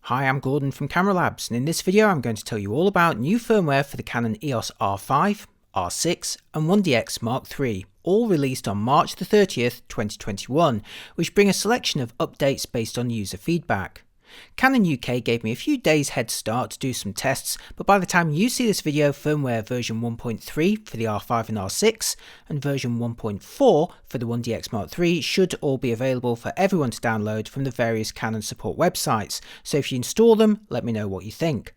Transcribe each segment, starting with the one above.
Hi, I'm Gordon from Camera Labs, and in this video I'm going to tell you all about new firmware for the Canon EOS R5, R6 and 1DX Mark III, all released on March the 30th, 2021, which bring a selection of updates based on user feedback. Canon UK gave me a few days head start to do some tests, but by the time you see this video, firmware version 1.3 for the R5 and R6 and version 1.4 for the 1DX Mark III should all be available for everyone to download from the various Canon support websites, so if you install them, let me know what you think.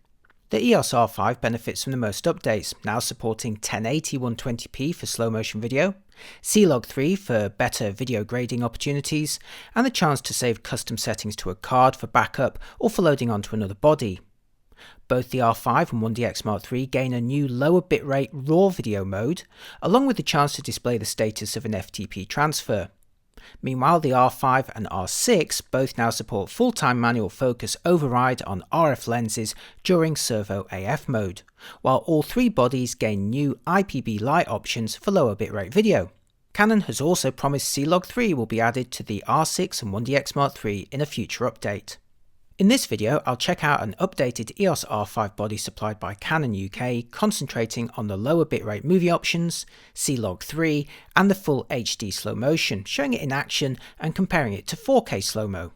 The EOS R5 benefits from the most updates, now supporting 1080 120p for slow motion video, CLog 3 for better video grading opportunities, and the chance to save custom settings to a card for backup or for loading onto another body. Both the R5 and 1DX Mark III gain a new lower bitrate RAW video mode, along with the chance to display the status of an FTP transfer. Meanwhile, the R5 and R6 both now support full-time manual focus override on RF lenses during servo AF mode, while all three bodies gain new IPB light options for lower bitrate video. Canon has also promised CLog 3 will be added to the R6 and 1DX Mark III in a future update. In this video, I'll check out an updated EOS R5 body supplied by Canon UK, concentrating on the lower bitrate movie options, CLog 3, and the full HD slow motion, showing it in action and comparing it to 4K slow-mo.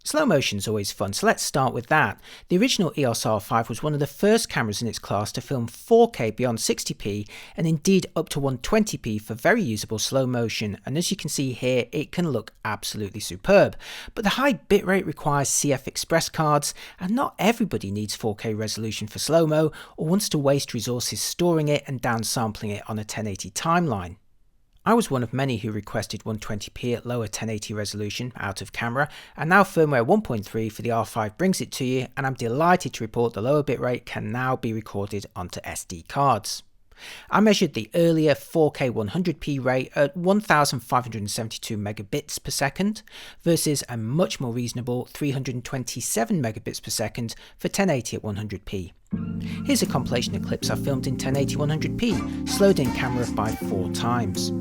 Slow motion is always fun, so let's start with that. The original EOS R5 was one of the first cameras in its class to film 4K beyond 60p and indeed up to 120p for very usable slow motion, and as you can see here, it can look absolutely superb. But the high bitrate requires CF Express cards, and not everybody needs 4K resolution for slow-mo or wants to waste resources storing it and downsampling it on a 1080 timeline. I was one of many who requested 120p at lower 1080 resolution out of camera, and now firmware 1.3 for the R5 brings it to you, and I'm delighted to report the lower bitrate can now be recorded onto SD cards. I measured the earlier 4K 100p rate at 1572 megabits per second versus a much more reasonable 327 megabits per second for 1080 at 100p. Here's a compilation of clips I filmed in 1080 100p, slowed in camera by 4 times.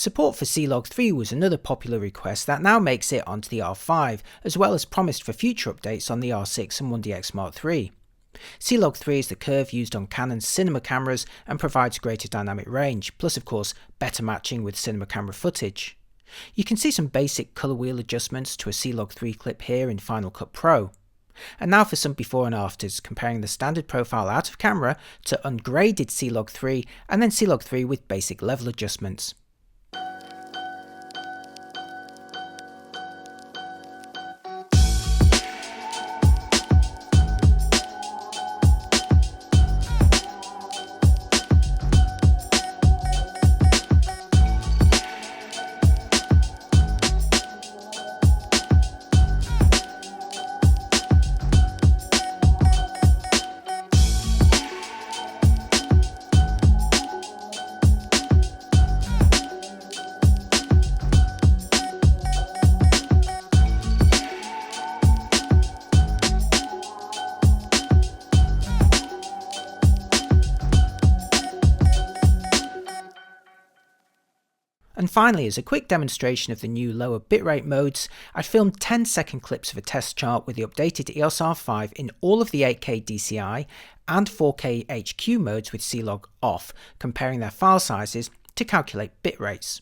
Support for CLog 3 was another popular request that now makes it onto the R5, as well as promised for future updates on the R6 and 1DX Mark III. CLog 3 is the curve used on Canon's cinema cameras and provides greater dynamic range, plus of course better matching with cinema camera footage. You can see some basic colour wheel adjustments to a CLog 3 clip here in Final Cut Pro. And now for some before and afters, comparing the standard profile out of camera to ungraded CLog 3 and then CLog 3 with basic level adjustments. And finally, as a quick demonstration of the new lower bitrate modes, I filmed 10-second clips of a test chart with the updated EOS R5 in all of the 8K DCI and 4K HQ modes with CLog off, comparing their file sizes to calculate bit rates.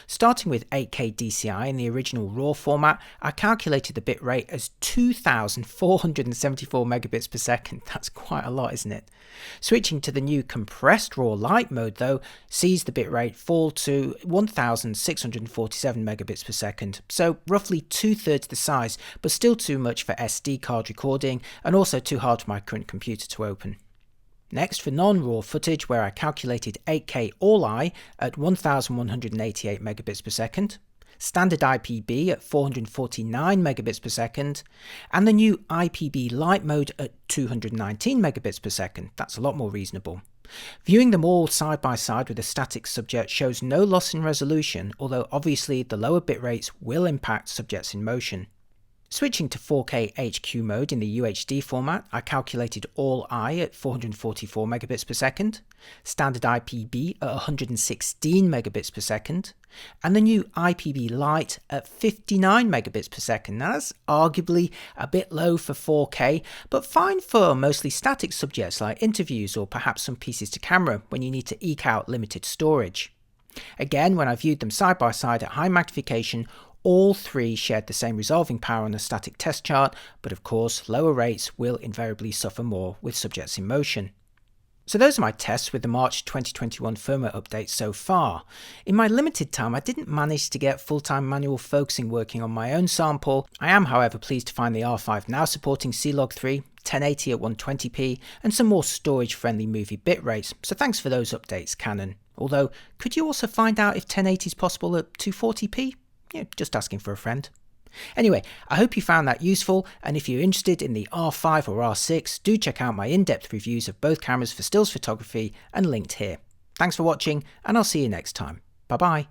Starting with 8K DCI in the original RAW format, I calculated the bitrate as 2,474 megabits per second. That's quite a lot, isn't it? Switching to the new compressed RAW Lite mode though, sees the bitrate fall to 1,647 megabits per second, so roughly 2/3 the size, but still too much for SD card recording and also too hard for my current computer to open. Next, for non-RAW footage, where I calculated 8K All-I at 1188 megabits per second, standard IPB at 449 megabits per second, and the new IPB Lite mode at 219 megabits per second. That's a lot more reasonable. Viewing them all side by side with a static subject shows no loss in resolution, although obviously the lower bit rates will impact subjects in motion. Switching to 4K HQ mode in the UHD format, I calculated All-I at 444 megabits per second, standard IPB at 116 megabits per second, and the new IPB Lite at 59 megabits per second. Now that's arguably a bit low for 4K, but fine for mostly static subjects like interviews or perhaps some pieces to camera when you need to eke out limited storage. Again, when I viewed them side by side at high magnification, all three shared the same resolving power on a static test chart, but of course lower rates will invariably suffer more with subjects in motion. So those are my tests with the March 2021 firmware update so far. In my limited time, I didn't manage to get full-time manual focusing working on my own sample. I am however pleased to find the R5 now supporting CLog 3, 1080 at 120p, and some more storage-friendly movie bit rates, so thanks for those updates, Canon. Although, could you also find out if 1080 is possible at 240p? Yeah, just asking for a friend. Anyway, I hope you found that useful, and if you're interested in the R5 or R6, do check out my in-depth reviews of both cameras for stills photography and linked here. Thanks for watching, and I'll see you next time. Bye bye.